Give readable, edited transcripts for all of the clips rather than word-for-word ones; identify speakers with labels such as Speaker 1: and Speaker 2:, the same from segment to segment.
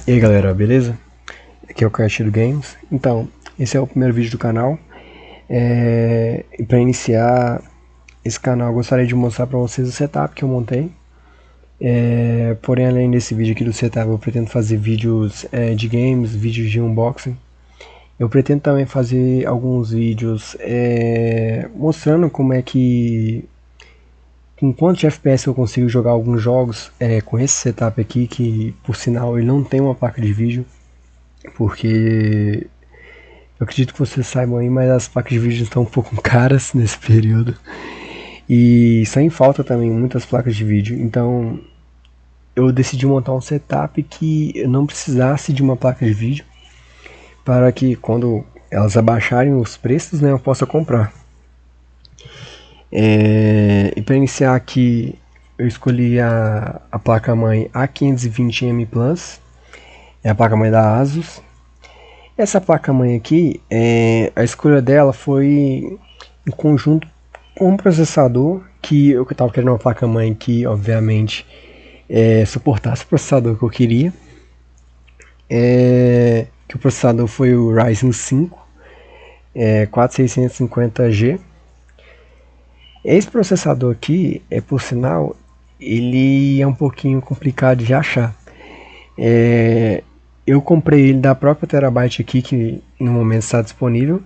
Speaker 1: E aí galera, beleza? Aqui é o Castilho Games. Então, esse é o primeiro vídeo do canal. E para iniciar esse canal, eu gostaria de mostrar para vocês o setup que eu montei. Porém, além desse vídeo aqui do setup, eu pretendo fazer vídeos de games, vídeos de unboxing. Eu pretendo também fazer alguns vídeos mostrando como é que, com quanto de FPS eu consigo jogar alguns jogos com esse setup aqui, que por sinal ele não tem uma placa de vídeo, porque eu acredito que vocês saibam aí, mas as placas de vídeo estão um pouco caras nesse período e só em falta também muitas placas de vídeo. Então eu decidi montar um setup que eu não precisasse de uma placa de vídeo, para que quando elas abaixarem os preços, né, eu possa comprar. E para iniciar aqui, eu escolhi a placa-mãe A520M Plus, é a placa-mãe da ASUS. Essa placa-mãe aqui, a escolha dela foi em conjunto com o processador, que eu estava querendo uma placa-mãe que, obviamente, suportasse o processador que eu queria. Que o processador foi o Ryzen 5 4650G. Esse processador aqui, por sinal, ele é um pouquinho complicado de achar. Eu comprei ele da própria Terabyte aqui, que no momento está disponível.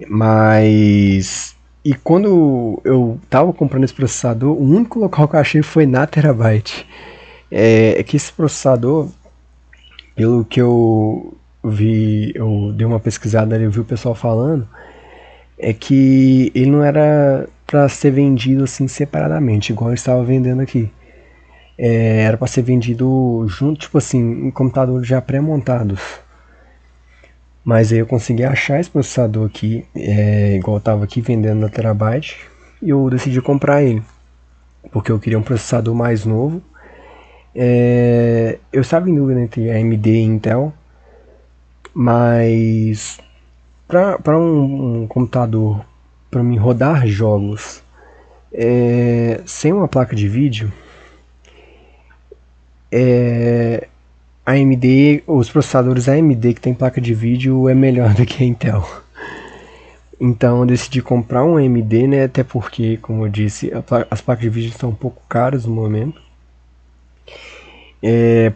Speaker 1: Mas... E quando eu estava comprando esse processador, o único local que eu achei foi na Terabyte. É que esse processador, pelo que eu vi, eu dei uma pesquisada ali, eu vi o pessoal falando, é que ele não era para ser vendido assim separadamente, igual eu estava vendendo aqui. Era para ser vendido junto, tipo assim, em computadores já pré-montados. Mas aí eu consegui achar esse processador aqui, igual eu estava aqui vendendo na Terabyte, e eu decidi comprar ele, porque eu queria um processador mais novo. Eu estava em dúvida entre AMD e Intel, mas para um computador, para mim rodar jogos sem uma placa de vídeo, AMD, os processadores AMD que tem placa de vídeo é melhor do que a Intel. Então eu decidi comprar um AMD, né? Até porque, como eu disse, as placas de vídeo estão um pouco caras no momento.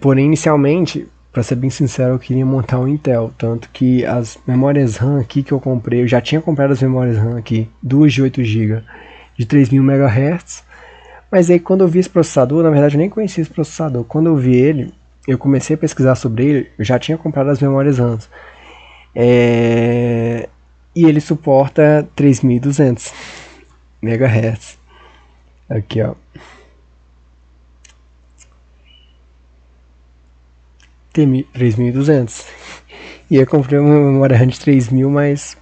Speaker 1: Porém, inicialmente, para ser bem sincero, eu queria montar um Intel. Tanto que as memórias RAM aqui que eu comprei, eu já tinha comprado as memórias RAM aqui, duas de 8 GB de 3000 MHz. Mas aí quando eu vi esse processador, na verdade eu nem conhecia esse processador. Quando eu vi ele, eu comecei a pesquisar sobre ele, eu já tinha comprado as memórias RAM. E ele suporta 3200 MHz. Aqui, ó. Tem 3200. E eu comprei uma memória RAM de 3000, mas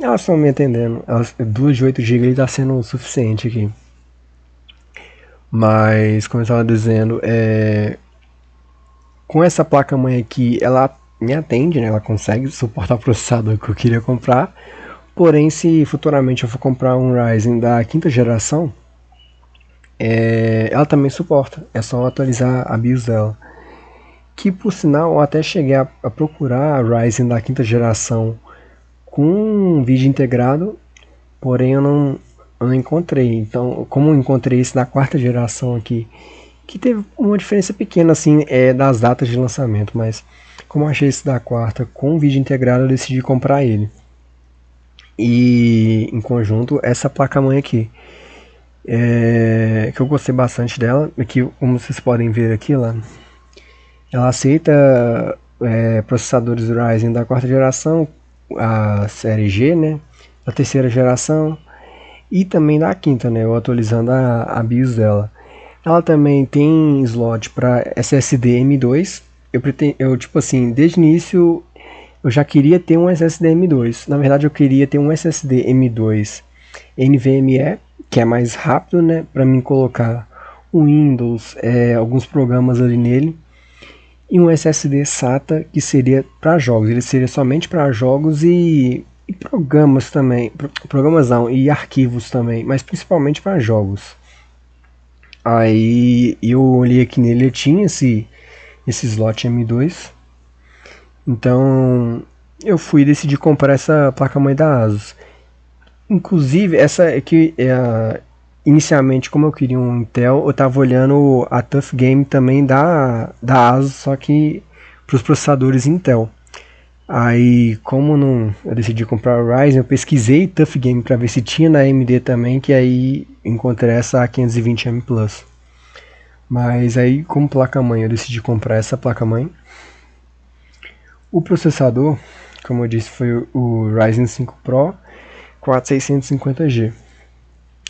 Speaker 1: elas estão me atendendo. Duas de 8 GB está sendo o suficiente aqui. Mas, como eu estava dizendo, com essa placa-mãe aqui, ela me atende, né? Ela consegue suportar o processador que eu queria comprar. Porém, se futuramente eu for comprar um Ryzen da quinta geração, ela também suporta. É só atualizar a BIOS dela. Que, por sinal, eu até cheguei a procurar a Ryzen da quinta geração com um vídeo integrado, porém eu não encontrei. Então, como eu encontrei esse da quarta geração aqui, que teve uma diferença pequena assim das datas de lançamento, mas como eu achei esse da quarta com um vídeo integrado, eu decidi comprar ele. E em conjunto essa placa-mãe aqui, que eu gostei bastante dela. Aqui, como vocês podem ver aqui, ela aceita processadores Ryzen da quarta geração, a série G, né, da terceira geração, e também da quinta, né, eu atualizando a BIOS dela. Ela também tem slot para SSD M2. Eu tipo assim, desde o início eu já queria ter um SSD M2. Na verdade eu queria ter um SSD M2 NVMe, que é mais rápido, né, para mim colocar o Windows, alguns programas ali nele. E um SSD SATA que seria para jogos. Ele seria somente para jogos e programas também. Programas não, e arquivos também, mas principalmente para jogos. Aí eu olhei aqui nele, eu tinha esse slot M2. Então eu fui decidir comprar essa placa-mãe da ASUS. Inclusive, essa aqui é inicialmente, como eu queria um Intel, eu tava olhando a Tough Game também da ASUS, só que para os processadores Intel. Aí, como não, eu decidi comprar o Ryzen, eu pesquisei Tough Game para ver se tinha na AMD também, que aí encontrei essa 520M Plus. Mas aí, como placa-mãe, eu decidi comprar essa placa-mãe. O processador, como eu disse, foi o Ryzen 5 Pro 4650G.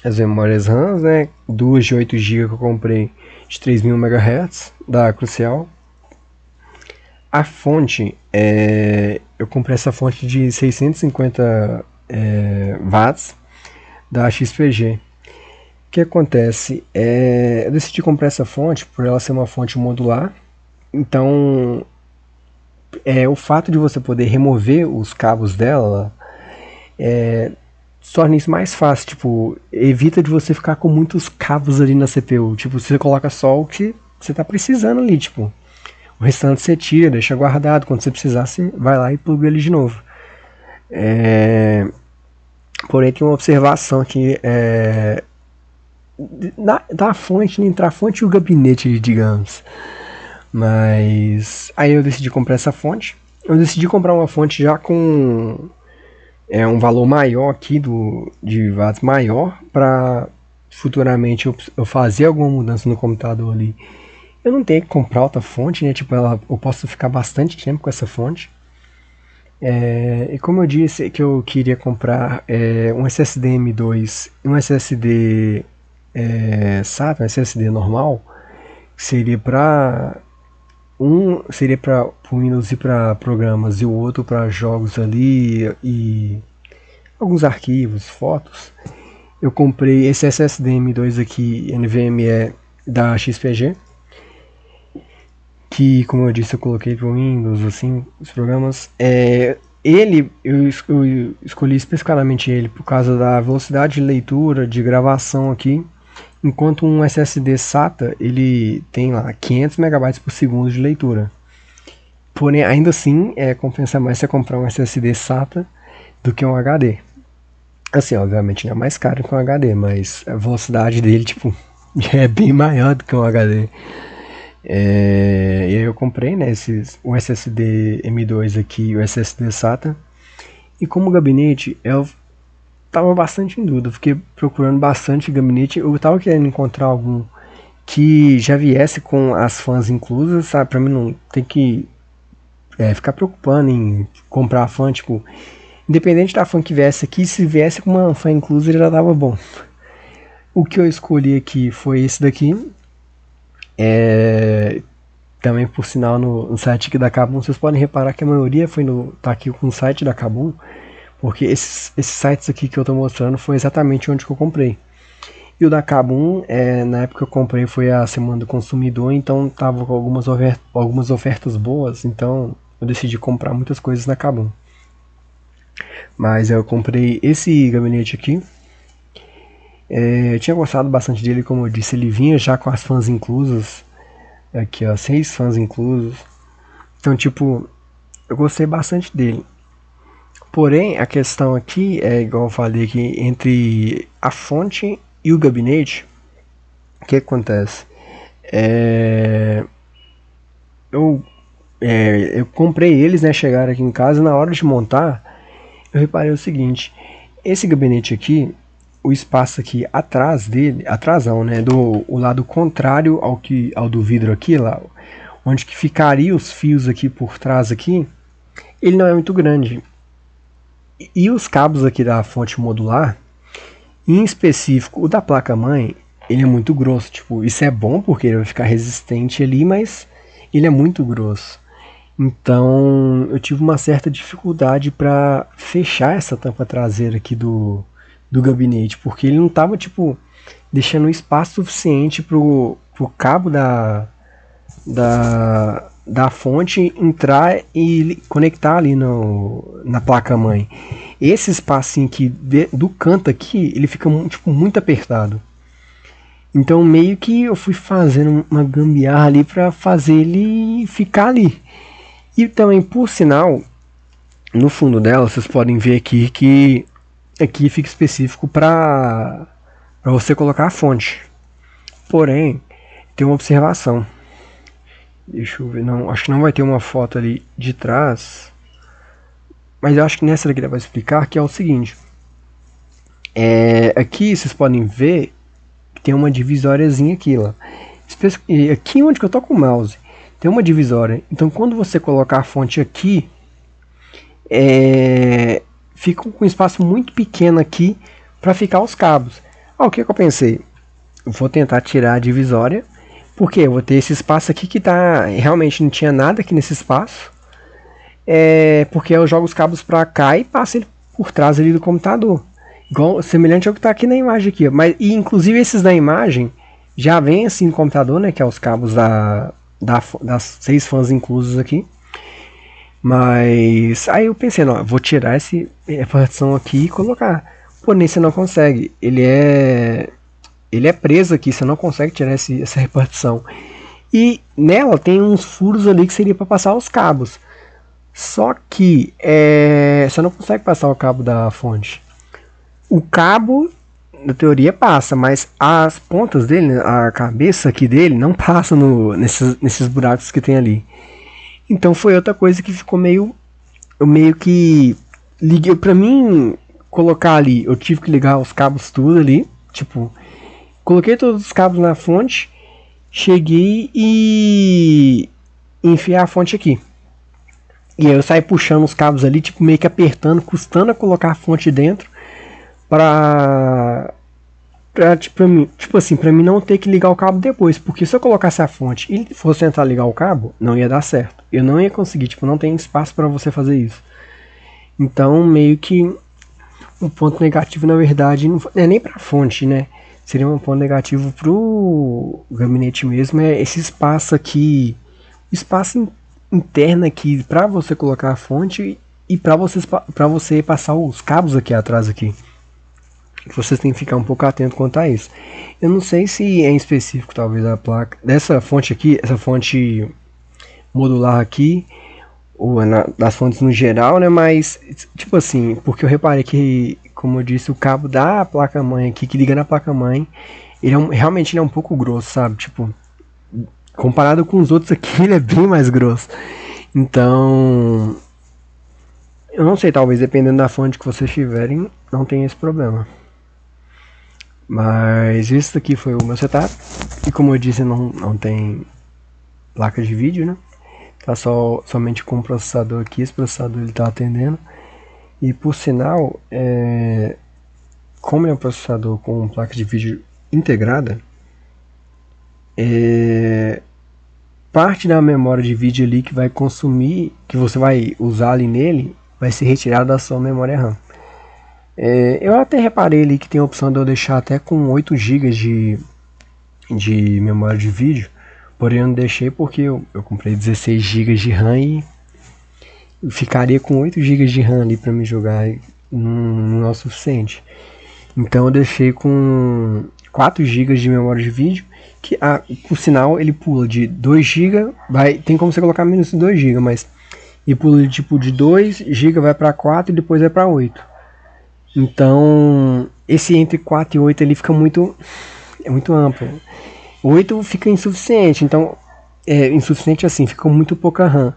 Speaker 1: As memórias RAM, né, duas de 8GB que eu comprei de 3000 MHz da Crucial. A fonte, eu comprei essa fonte de 650 watts da XPG. O que acontece? Eu decidi comprar essa fonte por ela ser uma fonte modular. Então, o fato de você poder remover os cabos dela torna isso mais fácil. Tipo, evita de você ficar com muitos cabos ali na CPU. Tipo, você coloca só o que você está precisando ali. Tipo, o restante você tira, deixa guardado. Quando você precisar, você vai lá e pluga ele de novo. Porém, tem uma observação aqui. Da fonte, entre a fonte e o gabinete, digamos. Mas aí eu decidi comprar essa fonte. Eu decidi comprar uma fonte já com um valor maior aqui de watts maior, para futuramente eu fazer alguma mudança no computador ali. Eu não tenho que comprar outra fonte, né? Tipo, eu posso ficar bastante tempo com essa fonte. E como eu disse que eu queria comprar um SSD M2 e um SSD SATA, um SSD normal, seria para o Windows e para programas, e o outro para jogos ali e alguns arquivos, fotos. Eu comprei esse SSD M2 aqui, NVMe da XPG, que, como eu disse, eu coloquei para o Windows, assim, os programas. Eu escolhi especificamente ele por causa da velocidade de leitura, de gravação aqui, enquanto um SSD SATA ele tem lá 500 MB por segundo de leitura. Porém, ainda assim, compensa mais você comprar um SSD SATA do que um HD. Assim, obviamente não é mais caro que um HD, mas a velocidade dele, tipo, é bem maior do que um HD. E aí eu comprei, né, o SSD M2 aqui e o SSD SATA. E como gabinete, eu tava bastante em dúvida, fiquei procurando bastante gabinete. Eu tava querendo encontrar algum que já viesse com as fãs inclusas, sabe? Pra mim não ter que ficar preocupando em comprar a fã, tipo, independente da fã que viesse aqui, se viesse com uma fã inclusa já tava bom. O que eu escolhi aqui foi esse daqui. Também, por sinal, no site aqui da Kabum, vocês podem reparar que a maioria tá aqui com o site da Kabum, porque esses sites aqui que eu tô mostrando foi exatamente onde que eu comprei. E o da Kabum, na época que eu comprei foi a Semana do Consumidor, então tava com algumas ofertas boas, então eu decidi comprar muitas coisas na Kabum. Mas eu comprei esse gabinete aqui. Eu tinha gostado bastante dele, como eu disse, ele vinha já com as fãs inclusas. Aqui, ó, 6 fãs inclusos. Então, tipo, eu gostei bastante dele. Porém, a questão aqui é, igual eu falei aqui, entre a fonte e o gabinete, o que acontece? Eu comprei eles, né, chegaram aqui em casa, na hora de montar, eu reparei o seguinte, esse gabinete aqui, o espaço aqui atrás dele, atrás não, né, o lado contrário ao do vidro aqui, lá, onde que ficaria os fios aqui por trás aqui, ele não é muito grande. E os cabos aqui da fonte modular, em específico o da placa-mãe, ele é muito grosso. Tipo, isso é bom porque ele vai ficar resistente ali, mas ele é muito grosso. Então eu tive uma certa dificuldade para fechar essa tampa traseira aqui do gabinete, porque ele não estava tipo deixando espaço suficiente pro cabo da fonte entrar e conectar ali na placa-mãe. Esse espacinho aqui do canto aqui, ele fica tipo, muito apertado. Então meio que eu fui fazendo uma gambiarra ali para fazer ele ficar ali. E também, por sinal, no fundo dela vocês podem ver aqui que aqui fica específico para você colocar a fonte. Porém, tem uma observação. Deixa eu ver, não, acho que não vai ter uma foto ali de trás. Mas eu acho que nessa daqui dá pra explicar, que é o seguinte. Aqui vocês podem ver que tem uma divisóriazinha aqui, ó. Aqui onde que eu tô com o mouse, tem uma divisória. Então quando você colocar a fonte aqui, fica com um espaço muito pequeno aqui para ficar os cabos. O que eu pensei? Eu vou tentar tirar a divisória, porque eu vou ter esse espaço aqui que tá realmente não tinha nada aqui nesse espaço. Porque eu jogo os cabos para cá e passo ele por trás ali do computador, igual semelhante ao que está aqui na imagem aqui. Mas e inclusive esses da imagem já vem assim no computador, né? Que é os cabos das 6 fãs inclusos aqui. Mas aí eu pensei, não, eu vou tirar essa partição aqui e colocar. Porém, você não consegue. Ele é preso aqui, você não consegue tirar essa repartição. E nela tem uns furos ali que seria para passar os cabos. Só que você não consegue passar o cabo da fonte. O cabo, na teoria, passa, mas as pontas dele, a cabeça aqui dele, não passa nesses buracos que tem ali. Então foi outra coisa que ficou eu meio que liguei pra mim colocar ali. Eu tive que ligar os cabos tudo ali. Tipo, coloquei todos os cabos na fonte, cheguei e enfiar a fonte aqui. E aí eu saí puxando os cabos ali, tipo, meio que apertando, custando a colocar a fonte dentro. Pra mim não ter que ligar o cabo depois. Porque se eu colocasse a fonte e fosse tentar ligar o cabo, não ia dar certo. Eu não ia conseguir, tipo, não tem espaço para você fazer isso. Então, meio que um ponto negativo, na verdade, não é nem pra fonte, né? Seria um ponto negativo pro gabinete mesmo, é esse espaço aqui, espaço interno aqui para você colocar a fonte e para você passar os cabos aqui atrás aqui. Vocês têm que ficar um pouco atento quanto a isso. Eu não sei se é em específico talvez a placa dessa fonte aqui, essa fonte modular aqui, ou das fontes no geral, né? Mas tipo assim, porque eu reparei que, como eu disse, o cabo da placa mãe aqui que liga na placa mãe, realmente ele é um pouco grosso, sabe? Tipo, comparado com os outros aqui, ele é bem mais grosso. Então, eu não sei, talvez dependendo da fonte que vocês tiverem, não tem esse problema. Mas isso daqui foi o meu setup. E como eu disse, não tem placa de vídeo, né? Tá somente com o processador aqui. Esse processador ele tá atendendo. E por sinal, como é um processador com placa de vídeo integrada, parte da memória de vídeo ali que vai consumir, que você vai usar ali nele, vai ser retirada da sua memória RAM. Eu até reparei ali que tem a opção de eu deixar até com 8 GB de memória de vídeo, porém eu não deixei porque eu comprei 16 GB de RAM e ficaria com 8 GB de RAM ali para me jogar, não é o suficiente. Então eu deixei com 4 GB de memória de vídeo, que por sinal ele pula de 2 GB, tem como você colocar menos de 2 GB, mas ele pula tipo de 2 GB vai para 4 e depois vai para 8. Então esse entre 4 e 8 ele fica muito amplo. 8 fica insuficiente, então insuficiente assim, fica muito pouca RAM.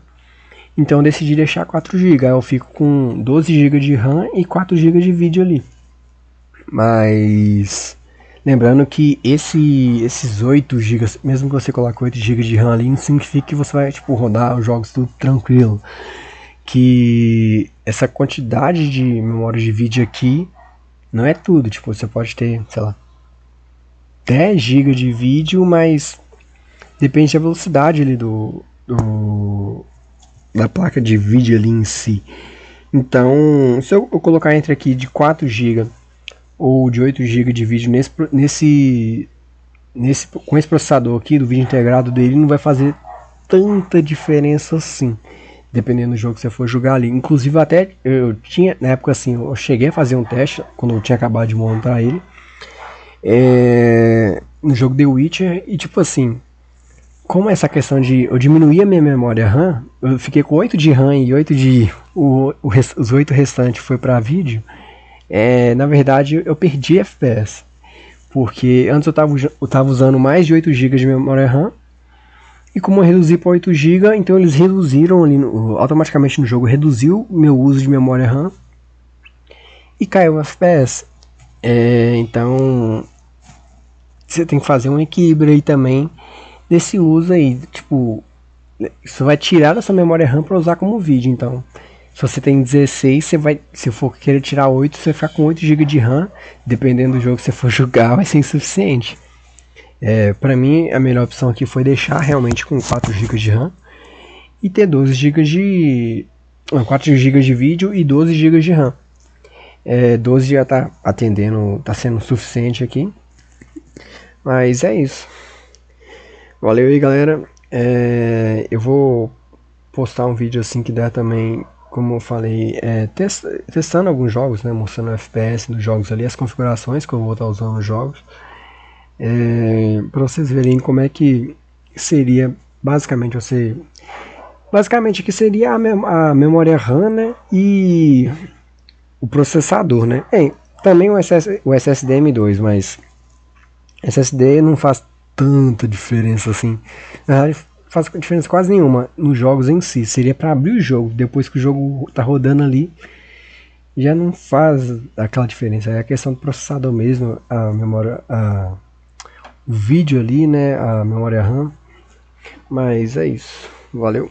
Speaker 1: Então eu decidi deixar 4 GB, aí eu fico com 12 GB de RAM e 4 GB de vídeo ali. Mas lembrando que esses 8 GB, mesmo que você coloque 8 GB de RAM ali, não significa que você vai tipo rodar os jogos tudo tranquilo. Que essa quantidade de memória de vídeo aqui não é tudo, tipo, você pode ter, sei lá, 10 GB de vídeo, mas depende da velocidade ali da placa de vídeo ali em si. Então, se eu colocar entre aqui de 4 GB ou de 8 GB de vídeo com esse processador aqui do vídeo integrado dele, não vai fazer tanta diferença assim, dependendo do jogo que você for jogar ali. Inclusive até eu tinha, na época assim, eu cheguei a fazer um teste quando eu tinha acabado de montar ele. no jogo The Witcher e tipo assim, como essa questão de eu diminuir a minha memória RAM, eu fiquei com 8 de RAM e 8 de os 8 restantes foi para vídeo. Na verdade eu perdi FPS, porque antes eu tava usando mais de 8 GB de memória RAM. E como eu reduzi para 8 GB, então eles reduziram ali automaticamente no jogo, reduziu meu uso de memória RAM e caiu o FPS. Então você tem que fazer um equilíbrio aí também desse uso aí, tipo, isso vai tirar da sua memória RAM para usar como vídeo. Então, se você tem 16, você vai, se for querer tirar 8, você vai ficar com 8 GB de RAM, dependendo do jogo que você for jogar, vai ser insuficiente. Para mim, a melhor opção aqui foi deixar realmente com 4 GB de RAM e ter 12 GB de 4 GB de vídeo e 12 GB de RAM. 12 já tá atendendo, tá sendo suficiente aqui. Mas é isso. Valeu aí, galera. Eu vou postar um vídeo assim que der também, como eu falei, testando alguns jogos, né, mostrando o FPS dos jogos ali, as configurações que eu vou estar usando nos jogos, para vocês verem como é que seria basicamente aqui seria a memória RAM, né, e o processador, né. Também o SSD M2, mas SSD não faz tanta diferença assim. Na verdade, faz diferença quase nenhuma nos jogos em si. Seria para abrir o jogo. Depois que o jogo tá rodando ali, já não faz aquela diferença. É a questão do processador mesmo, a memória, o vídeo ali, né, a memória RAM. Mas é isso. Valeu.